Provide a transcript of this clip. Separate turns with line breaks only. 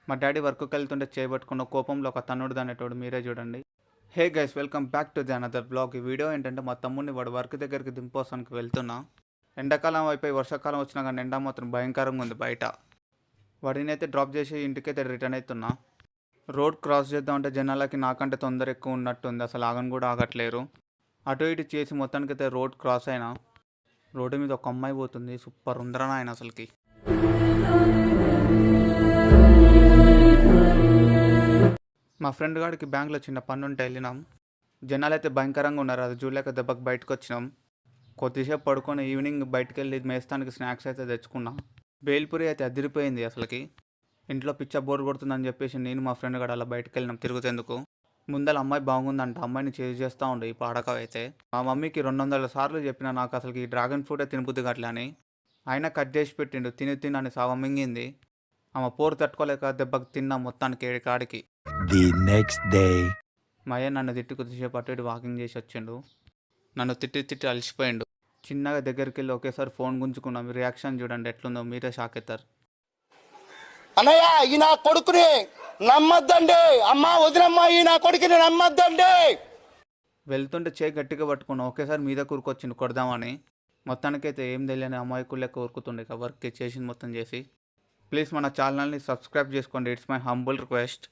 మా డాడీ వర్క్కి వెళ్తుంటే చేయబట్టుకున్న కోపంలో ఒక తన్నుడు అనేటోడు మీరే చూడండి. Hey guys, welcome back to the another blog. ఈ వీడియో ఏంటంటే మా తమ్ముడిని వాడు వర్క్ దగ్గరికి దింపోసానికి వెళ్తున్నా. ఎండాకాలం అయిపోయి వర్షాకాలం వచ్చినా కానీ ఎండ మాత్రం భయంకరంగా ఉంది బయట. వాడినైతే డ్రాప్ చేసి ఇంటికైతే రిటర్న్ అవుతున్నా. రోడ్ క్రాస్ చేద్దామంటే జనాలకి నాకంటే తొందర ఎక్కువ ఉన్నట్టుంది, అసలు ఆగని కూడా ఆగట్లేరు. అటు ఇటు చేసి మొత్తానికైతే రోడ్ క్రాస్ అయినా. రోడ్డు మీద ఒక అమ్మాయి పోతుంది, సూపర్ ఉందరా ఆయన అసలుకి. మా ఫ్రెండ్ గాడికి బ్యాంక్లో చిన్న పని ఉంటే వెళ్ళినాం. జనాలు అయితే భయంకరంగా ఉన్నారు, అది చూడలేక దెబ్బకి బయటకు వచ్చినాం. కొద్దిసేపు పడుకొని ఈవినింగ్ బయటకు వెళ్ళి మేస్తానికి స్నాక్స్ అయితే తెచ్చుకున్నా. బేల్పూరి అయితే అదిరిపోయింది అసలుకి. ఇంట్లో పిచ్చ బోర్ కొడుతుందని చెప్పేసి నేను మా ఫ్రెండ్ గాడు అలా బయటకు వెళ్ళినాం తిరుగుతేందుకు. ముందర అమ్మాయి బాగుందంట, అమ్మాయిని చేజ్ చేస్తూ ఉండే ఈ పాడక అయితే. మా మమ్మీకి 200 సార్లు చెప్పిన నాకు అసలుకి ఈ డ్రాగన్ ఫ్రూటే తినబుద్ది గట్లా అని. అయినా కట్ చేసి పెట్టిండు, తిని తినని సగం మింగింది. ఆమె పోరు తట్టుకోలేక దెబ్బకి తిన్నా మొత్తానికి 7 కాడికి.
The next day.
మా అయ్య నన్ను తిట్టి కొద్దిసేపు అటు ఇటు వాకింగ్ చేసి వచ్చిండు. నన్ను తిట్టి తిట్టి అలసిపోయిండు. చిన్నగా దగ్గరికి వెళ్ళి ఒకేసారి ఫోన్ గుంజుకున్నాం. రియాక్షన్ చూడండి ఎట్లుందో, మీరే షాక్ అవుతారు.
అన్నయ్య ఈ నా కొడుకుని నమ్మద్దండి, అమ్మ వదినమ్మ ఈ నా కొడుకుని నమ్మద్దండి.
వెళ్తుంటే చేయి గట్టిగా పట్టుకున్నాం, ఒకేసారి మీద కూరుకొచ్చిండు కొడదామని. మొత్తానికైతే ఏం తెలియని అమాయకులే కోరుకుతుండే వర్క్ చేసింది మొత్తం చేసి. ప్లీజ్ మన ఛానల్ని సబ్స్క్రైబ్ చేసుకోండి, ఇట్స్ మై హంబుల్ రిక్వెస్ట్.